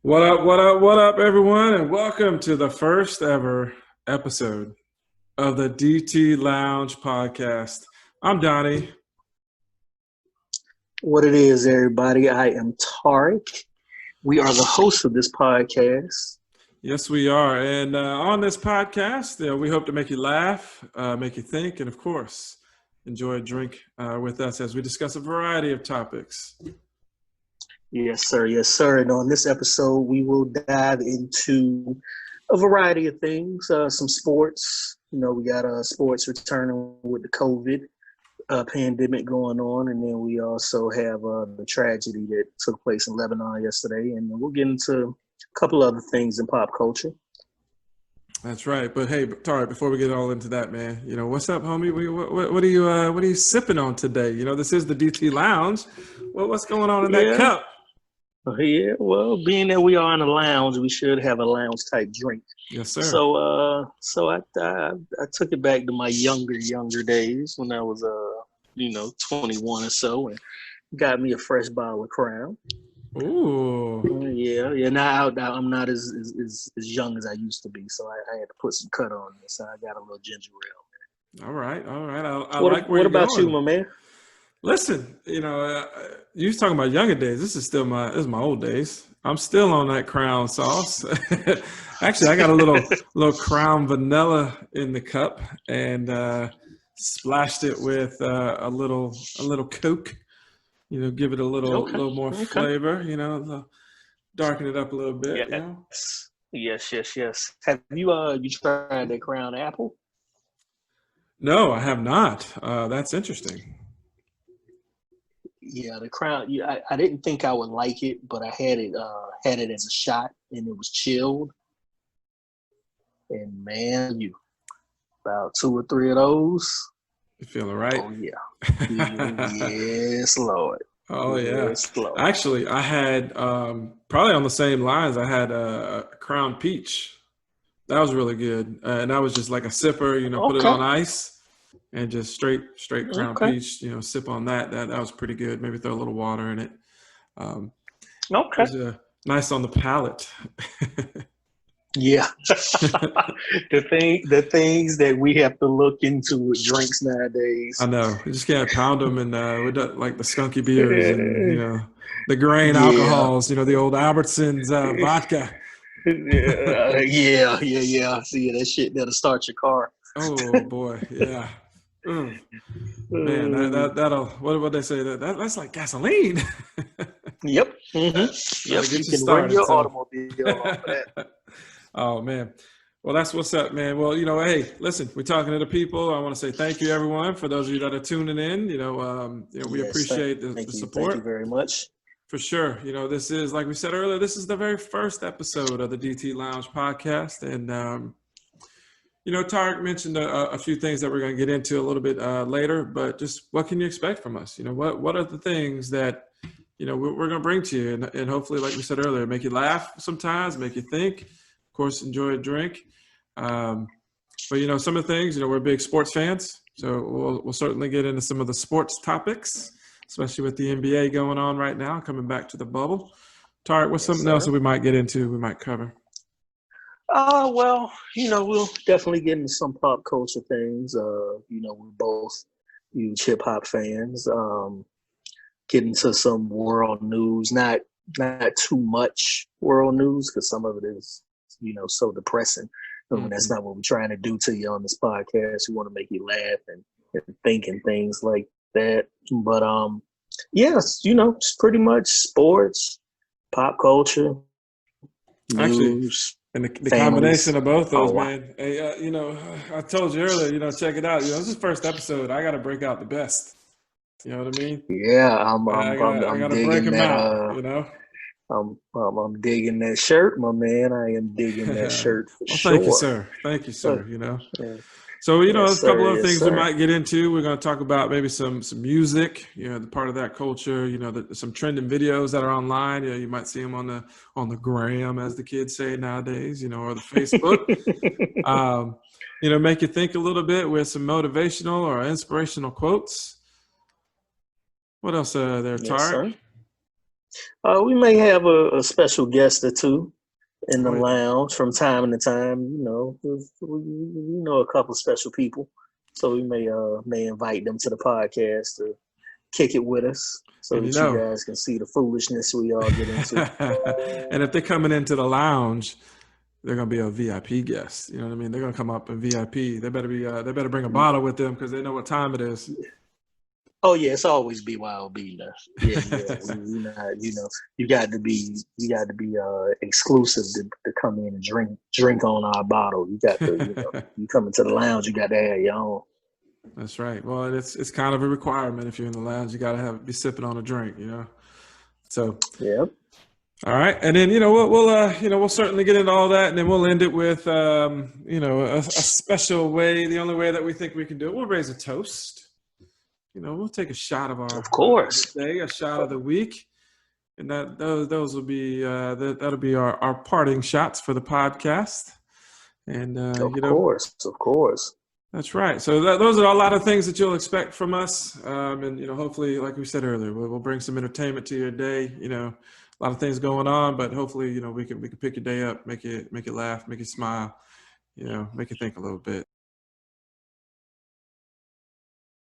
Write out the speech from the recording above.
What up, what up, what up, everyone, and welcome to the first ever episode of the DT Lounge podcast. I'm Donnie. What it is, everybody. I am Tarek. We are the hosts of this podcast. Yes, we are. And on this podcast, we hope to make you laugh, make you think, and of course, enjoy a drink with us as we discuss a variety of topics. Yes, sir. Yes, sir. And on this episode, we will dive into a variety of things, some sports. We got sports returning with the COVID pandemic going on. And then we also have the tragedy that took place in Lebanon yesterday. And we'll get into a couple other things in pop culture. That's right. But hey, Tarek, before we get all into that, man, what's up, homie? What are you sipping on today? This is the DT Lounge. What's going on in that cup? Yeah, well, being that we are in a lounge, we should have a lounge type drink. Yes, sir. So I took it back to my younger days when I was 21 or so, and got me a fresh bottle of Crown. Ooh. Yeah. Now I'm not as young as I used to be, so I had to put some cut on this. So I got a little ginger ale. All right. What about you, my man? Listen, you was talking about younger days. This is my old days. I'm still on that Crown sauce. Actually, I got a little Crown vanilla in the cup and splashed it with a little Coke. Give it a little more flavor. Darken it up a little bit. Yes. Have you tried that Crown apple? No, I have not. That's interesting. Yeah, the Crown. Yeah, I didn't think I would like it, but I had it as a shot, and it was chilled. And man, about 2 or 3 of those. You feeling right? Oh yeah, yes, Lord. Oh yeah. Yes, Lord. Actually, I had probably on the same lines. I had a Crown Peach. That was really good, and that was just like a sipper. Put it on ice. And just straight Crown Peach, sip on that. That was pretty good. Maybe throw a little water in it. It was nice on the palate. Yeah. The things that we have to look into with drinks nowadays. I know. You just can't pound them and with like the skunky beers and the grain alcohols. The old Albertsons vodka. Yeah. See that shit that'll start your car. Oh boy, yeah. Man, that'll what they say that's like gasoline. Yep. Mm-hmm. Yep. You can run your automobile off that. Oh man. Well, that's what's up, man. Well, hey, listen, we're talking to the people. I want to say thank you, everyone, for those of you that are tuning in. We appreciate the support. Thank you very much. For sure. This is, like we said earlier, this is the very first episode of the DT Lounge podcast, and Tarek mentioned a few things that we're going to get into a little bit later, but just what can you expect from us? What are the things that, we're going to bring to you and hopefully, like we said earlier, make you laugh sometimes, make you think, of course, enjoy a drink. But, some of the things, we're big sports fans, so we'll certainly get into some of the sports topics, especially with the NBA going on right now, coming back to the bubble. Tarek, what's something else that we might get into, we might cover? Well, we'll definitely get into some pop culture things. We're both huge hip hop fans. Get into some world news, not too much world news because some of it is, so depressing. That's not what we're trying to do to you on this podcast. We want to make you laugh and think and things like that. But yes, it's pretty much sports, pop culture, news. And the combination of both those, man. Hey, I told you earlier, check it out. This is the first episode. I got to break out the best. You know what I mean? Yeah, I'm digging that. Out, I'm digging that shirt, my man. I am digging that shirt for sure. Thank you, sir. Yeah. So, there's a couple other things we might get into. We're going to talk about maybe some music, the part of that culture, some trending videos that are online. You might see them on the gram, as the kids say nowadays, or the Facebook. Make you think a little bit with some motivational or inspirational quotes. What else there, Tarek? We may have a special guest or two in the Oh, yeah. lounge from time to time. You know, 'cause we know a couple special people, so we may invite them to the podcast to kick it with us, so And you that you know, guys can see the foolishness we all get into. and if they're coming into the lounge, they're gonna be a VIP guest. You know what I mean? They're gonna come up in VIP. They better bring a bottle with them because they know what time it is. Oh yeah, it's always BYOB now. Yeah, yeah. We not, you got to be exclusive to come in and drink on our bottle. You got to, you come into the lounge, you got to have your own. That's right. Well, it's kind of a requirement if you're in the lounge. You got to be sipping on a drink. So. Yep. All right, and then we'll certainly get into all that, and then we'll end it with a special way. The only way that we think we can do it, we'll raise a toast. We'll take a shot of Of course. day, a shot of the week, and those will be that'll be our parting shots for the podcast. And Of course. that's right. So those are a lot of things that you'll expect from us, and hopefully, like we said earlier, we'll bring some entertainment to your day. A lot of things going on, but hopefully, we can pick your day up, make you laugh, make you smile, make you think a little bit.